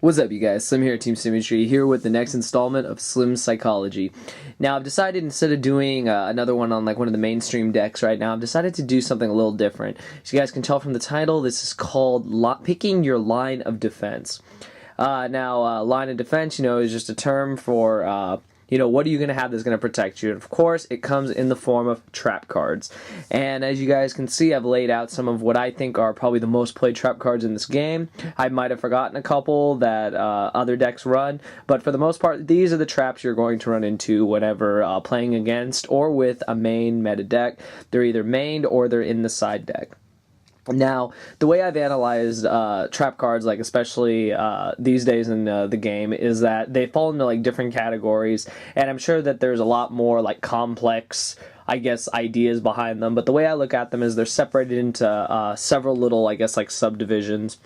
What's up, you guys? Slim here at Team Symmetry, here with the next installment of Slim Psychology. Now, I've decided instead of doing another one on like one of the mainstream decks right now, I've decided to do something a little different. As you guys can tell from the title, this is called Picking Your Line of Defense. Line of defense, is just a term for what are you going to have that's going to protect you? And of course, it comes in the form of trap cards. And as you guys can see, I've laid out some of what I think are probably the most played trap cards in this game. I might have forgotten a couple that other decks run, but for the most part, these are the traps you're going to run into whenever playing against or with a main meta deck. They're either mained or they're in the side deck. Now, the way I've analyzed trap cards, like especially these days in the game, is that they fall into like different categories, and I'm sure that there's a lot more like complex, I guess, ideas behind them. But the way I look at them is they're separated into several little, I guess, like subdivisions.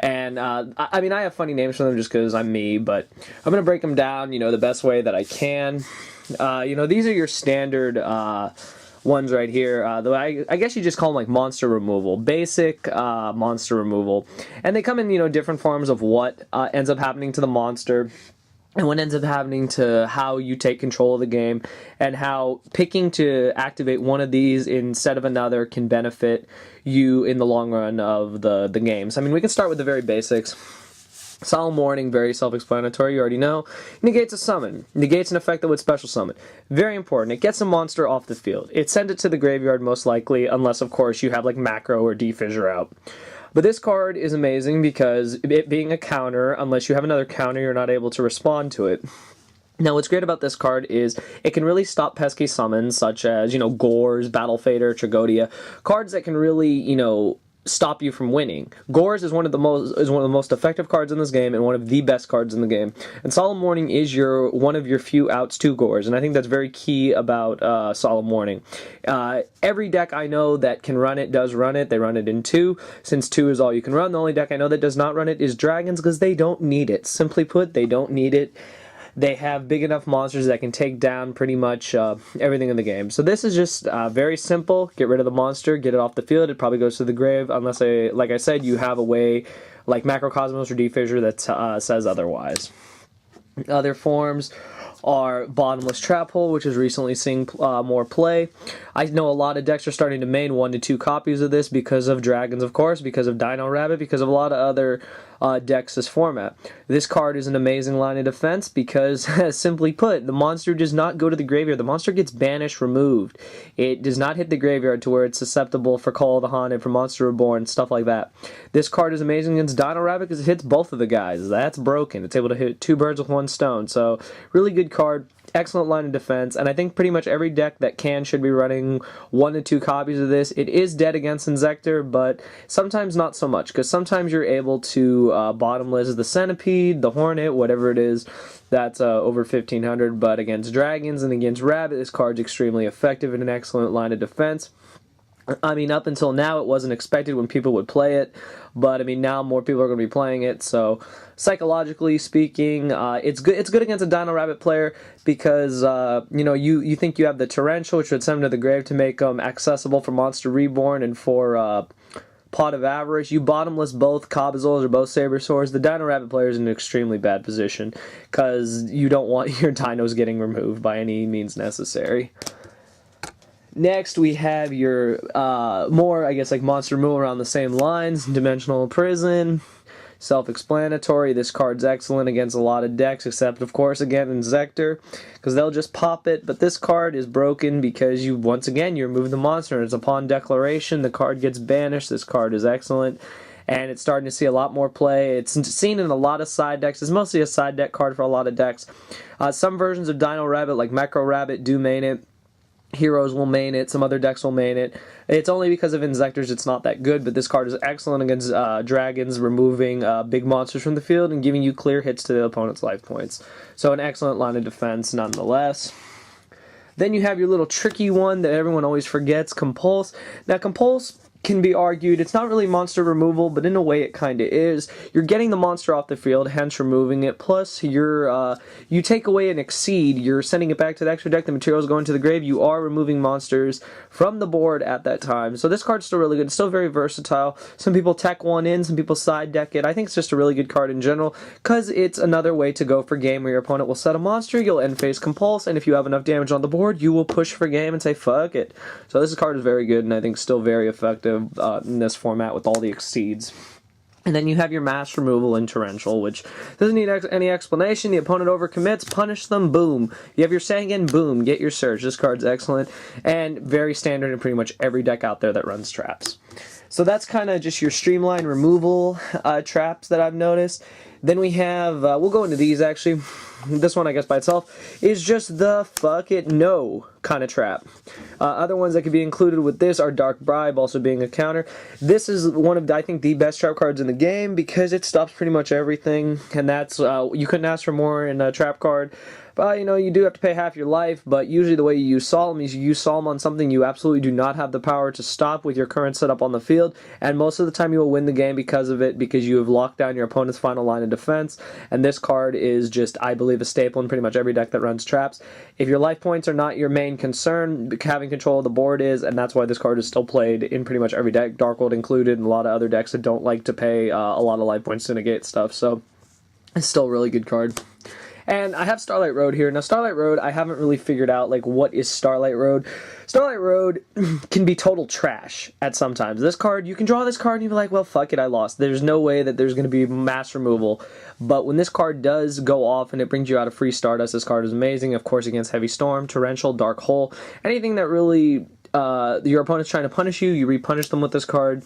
And I mean, I have funny names for them just because I'm me, but I'm gonna break them down, the best way that I can. These are your standard ones right here. I guess you just call them like monster removal, basic monster removal, and they come in different forms of what ends up happening to the monster and what ends up happening to how you take control of the game, and how picking to activate one of these instead of another can benefit you in the long run of the game. So I mean, we can start with the very basics. Solemn Warning, very self-explanatory, you already know. Negates a summon. Negates an effect that would special summon. Very important. It gets a monster off the field. It sends it to the graveyard most likely, unless of course you have like Macro or D-Fissure out. But this card is amazing because it being a counter, unless you have another counter, you're not able to respond to it. Now, what's great about this card is it can really stop pesky summons, such as, Gores, Battle Fader, Tragodia. Cards that can really, stop you from winning. Gores is one of the most effective cards in this game and one of the best cards in the game. And Solemn Warning is one of your few outs to Gores, and I think that's very key about Solemn Warning. Every deck I know that can run it does run it. They run it in 2, since 2 is all you can run. The only deck I know that does not run it is Dragons, because they don't need it. Simply put, they don't need it. They have big enough monsters that can take down pretty much everything in the game. So this is just very simple. Get rid of the monster, get it off the field. It probably goes to the grave unless, like I said, you have a way like Macrocosmos or D-Fissure that says otherwise. Other forms are Bottomless Trap Hole, which is recently seeing more play. I know a lot of decks are starting to main 1 to 2 copies of this because of Dragons, of course, because of Dino Rabbit, because of a lot of other decks this format. This card is an amazing line of defense because, simply put, the monster does not go to the graveyard. The monster gets banished, removed. It does not hit the graveyard to where it's susceptible for Call of the Haunted, for Monster Reborn, stuff like that. This card is amazing against Dino Rabbit because it hits both of the guys. That's broken. It's able to hit 2 birds with 1 stone. So, really good card. Excellent line of defense, and I think pretty much every deck that should be running 1 to 2 copies of this. It is dead against Inzektor, but sometimes not so much, because sometimes you're able to bottomless the Centipede, the Hornet, whatever it is, that's over 1500, but against Dragons and against Rabbit, this card's extremely effective and an excellent line of defense. I mean, up until now, it wasn't expected when people would play it, but I mean, now more people are going to be playing it, so psychologically speaking, it's good. It's good against a Dino Rabbit player because, you think you have the Torrential, which would send them to the grave to make them accessible for Monster Reborn and for Pot of Avarice. You bottomless both Cobzols or both Sabersaurs. The Dino Rabbit player is in an extremely bad position because you don't want your dinos getting removed by any means necessary. Next, we have your more, I guess, like monster removal around the same lines. Dimensional Prison, self-explanatory. This card's excellent against a lot of decks, except, of course, again, Inzektor, because they'll just pop it. But this card is broken because once again, you remove the monster, and it's upon declaration, the card gets banished. This card is excellent, and it's starting to see a lot more play. It's seen in a lot of side decks. It's mostly a side deck card for a lot of decks. Some versions of Dino Rabbit, like Macro Rabbit, do main it. Heroes will main it, some other decks will main it. It's only because of Inzektors it's not that good, but this card is excellent against Dragons, removing big monsters from the field and giving you clear hits to the opponent's life points. So an excellent line of defense nonetheless. Then you have your little tricky one that everyone always forgets, Compulse. Now Compulse can be argued it's not really monster removal, but in a way it kind of is. You're getting the monster off the field, hence removing it, plus you take away an exceed, you're sending it back to the extra deck, the materials going to the grave, you are removing monsters from the board at that time. So this card's still really good, it's still very versatile. Some people tech one in, some people side deck it. I think it's just a really good card in general, because it's another way to go for game where your opponent will set a monster, you'll end phase compulse, and if you have enough damage on the board, you will push for game and say fuck it. So this card is very good, and I think still very effective in this format with all the exceeds. And then you have your mass removal in Torrential, which doesn't need any explanation. The opponent overcommits, punish them, boom. You have your Sangan, boom, get your Surge. This card's excellent, and very standard in pretty much every deck out there that runs traps. So that's kind of just your streamline removal traps that I've noticed. Then we have, we'll go into these actually. This one, I guess, by itself, is just the fuck it no kind of trap. Other ones that could be included with this are Dark Bribe, also being a counter. This is one of, I think, the best trap cards in the game because it stops pretty much everything, and that's, you couldn't ask for more in a trap card. But, you know, you do have to pay half your life, but usually the way you use Solemn is you use Solemn on something you absolutely do not have the power to stop with your current setup on the field, and most of the time you will win the game because of it, because you have locked down your opponent's final line of defense, and this card is just, I believe, a staple in pretty much every deck that runs traps. If your life points are not your main concern, having control of the board is, and that's why this card is still played in pretty much every deck, Dark World included, and a lot of other decks that don't like to pay a lot of life points to negate stuff, so it's still a really good card. And I have Starlight Road here. Now, Starlight Road, I haven't really figured out, like, what is Starlight Road. Starlight Road can be total trash at sometimes. This card, you can draw this card and you'll be like, well, fuck it, I lost. There's no way that there's going to be mass removal. But when this card does go off and it brings you out a free Stardust, this card is amazing. Of course, against Heavy Storm, Torrential, Dark Hole, anything that really your opponent's trying to punish you, you repunish them with this card.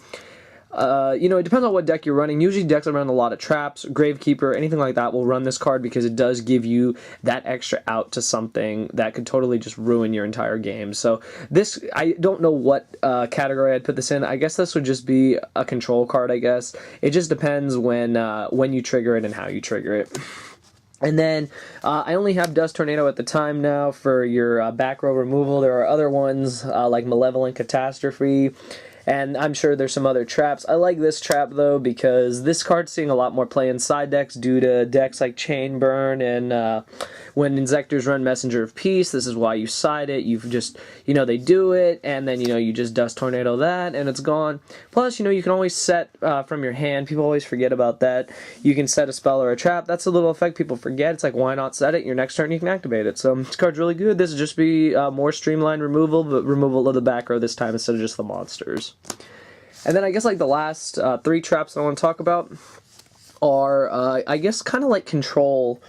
You know, it depends on what deck you're running. Usually decks that run a lot of traps, Gravekeeper, anything like that will run this card because it does give you that extra out to something that could totally just ruin your entire game. So this, I don't know what category I'd put this in. I guess this would just be a control card, I guess. It just depends when you trigger it and how you trigger it. And then, I only have Dust Tornado at the time now for your back row removal. There are other ones like Malevolent Catastrophe, and I'm sure there's some other traps. I like this trap, though, because this card's seeing a lot more play in side decks due to decks like Chain Burn, and when Inzectors run Messenger of Peace, this is why you side it. You've just, you know, they do it, and then, you know, you just Dust Tornado that, and it's gone. Plus, you know, you can always set from your hand. People always forget about that. You can set a spell or a trap. That's a little effect people forget. It's like, why not set it? Your next turn, you can activate it. So, this card's really good. This would just be more streamlined removal, but removal of the back row this time instead of just the monsters. And then I guess like the last three traps I want to talk about are, I guess, kind of like control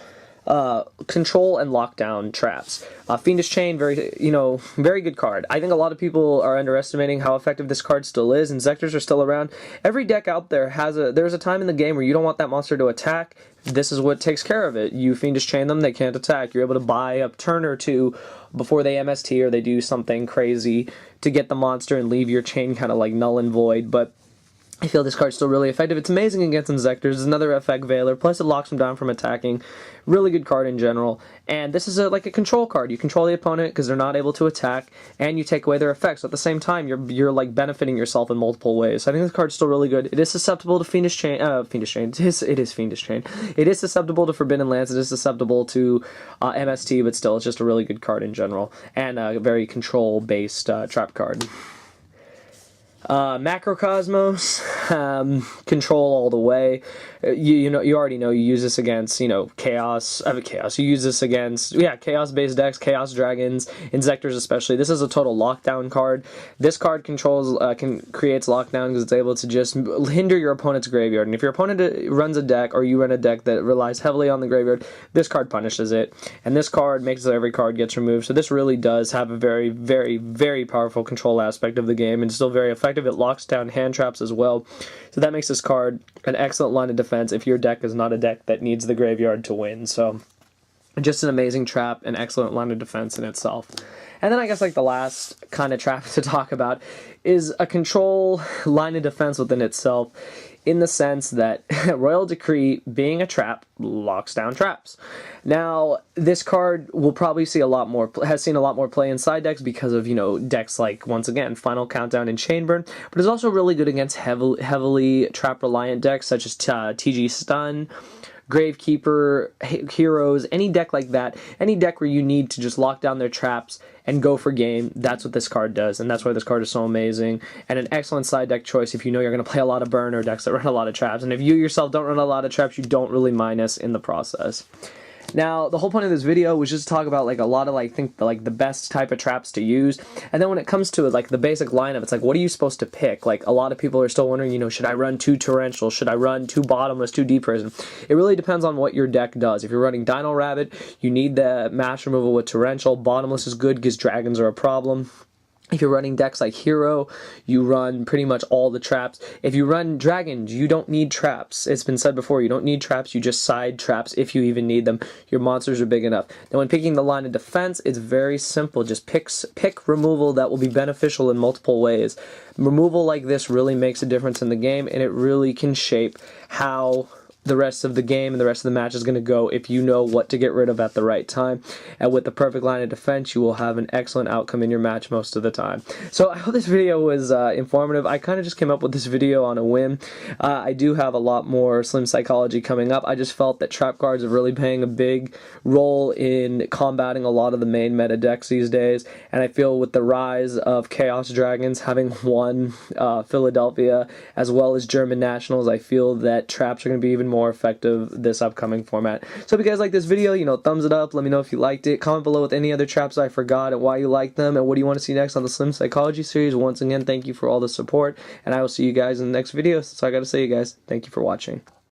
and lockdown traps. Fiendish Chain, very good card. I think a lot of people are underestimating how effective this card still is. Inzectors are still around. Every deck out there there's a time in the game where you don't want that monster to attack. This is what takes care of it. You Fiendish Chain them, they can't attack. You're able to buy a turn or two before they MST or they do something crazy to get the monster and leave your chain kind of like null and void, but I feel this card's still really effective. It's amazing against Inzectors. It's another effect Veiler, plus it locks them down from attacking. Really good card in general. And this is like a control card. You control the opponent because they're not able to attack, and you take away their effects. So at the same time, you're like benefiting yourself in multiple ways. So I think this card's still really good. It is susceptible to Fiendish Chain. It is Fiendish Chain. It is susceptible to Forbidden Lance. It is susceptible to MST, but still, it's just a really good card in general, and a very control-based trap card. Macrocosmos, control all the way. You already know you use this against, chaos. You use this against, chaos-based decks, Chaos Dragons, Inzectors especially. This is a total lockdown card. This card creates lockdown because it's able to just hinder your opponent's graveyard. And if your opponent runs a deck, or you run a deck that relies heavily on the graveyard, this card punishes it. And this card makes so every card gets removed. So this really does have a very, very, very powerful control aspect of the game, and still very effective. It locks down hand traps as well. So that makes this card an excellent line of defense if your deck is not a deck that needs the graveyard to win. So just an amazing trap, an excellent line of defense in itself. And then I guess like the last kind of trap to talk about is a control line of defense within itself. in the sense that Royal Decree, being a trap, locks down traps. Now, this card will probably see has seen a lot more play in side decks because of, decks like, once again, Final Countdown and Chainburn, but it's also really good against heavily trap-reliant decks such as TG Stun, Gravekeeper, Heroes, any deck like that, any deck where you need to just lock down their traps and go for game. That's what this card does, and that's why this card is so amazing, and an excellent side deck choice if you know you're going to play a lot of burner decks that run a lot of traps, and if you yourself don't run a lot of traps, you don't really minus in the process. Now, the whole point of this video was just to talk about a lot of the best type of traps to use, and then when it comes to the basic lineup, it's what are you supposed to pick? A lot of people are still wondering, should I run 2 torrential? Should I run 2 bottomless, 2 deep prison? It really depends on what your deck does. If you're running Dino Rabbit, you need the mash removal with torrential. Bottomless is good because dragons are a problem. If you're running decks like Hero, you run pretty much all the traps. If you run dragons, you don't need traps. It's been said before, you don't need traps, you just side traps if you even need them. Your monsters are big enough. Now when picking the line of defense, it's very simple. Just pick removal that will be beneficial in multiple ways. Removal like this really makes a difference in the game, and it really can shape how the rest of the game and the rest of the match is going to go if you know what to get rid of at the right time. And with the perfect line of defense, you will have an excellent outcome in your match most of the time. So I hope this video was informative. I kind of just came up with this video on a whim. I do have a lot more Slim Psychology coming up. I just felt that trap cards are really playing a big role in combating a lot of the main meta decks these days, and I feel with the rise of Chaos Dragons having won Philadelphia as well as German Nationals, I feel that traps are going to be even more effective this upcoming format. So if you guys like this video, thumbs it up, let me know if you liked it, comment below with any other traps I forgot and why you like them, and what do you want to see next on the Slim Psychology series. Once again, thank you for all the support, and I will see you guys in the next video. So I gotta say, you guys, thank you for watching.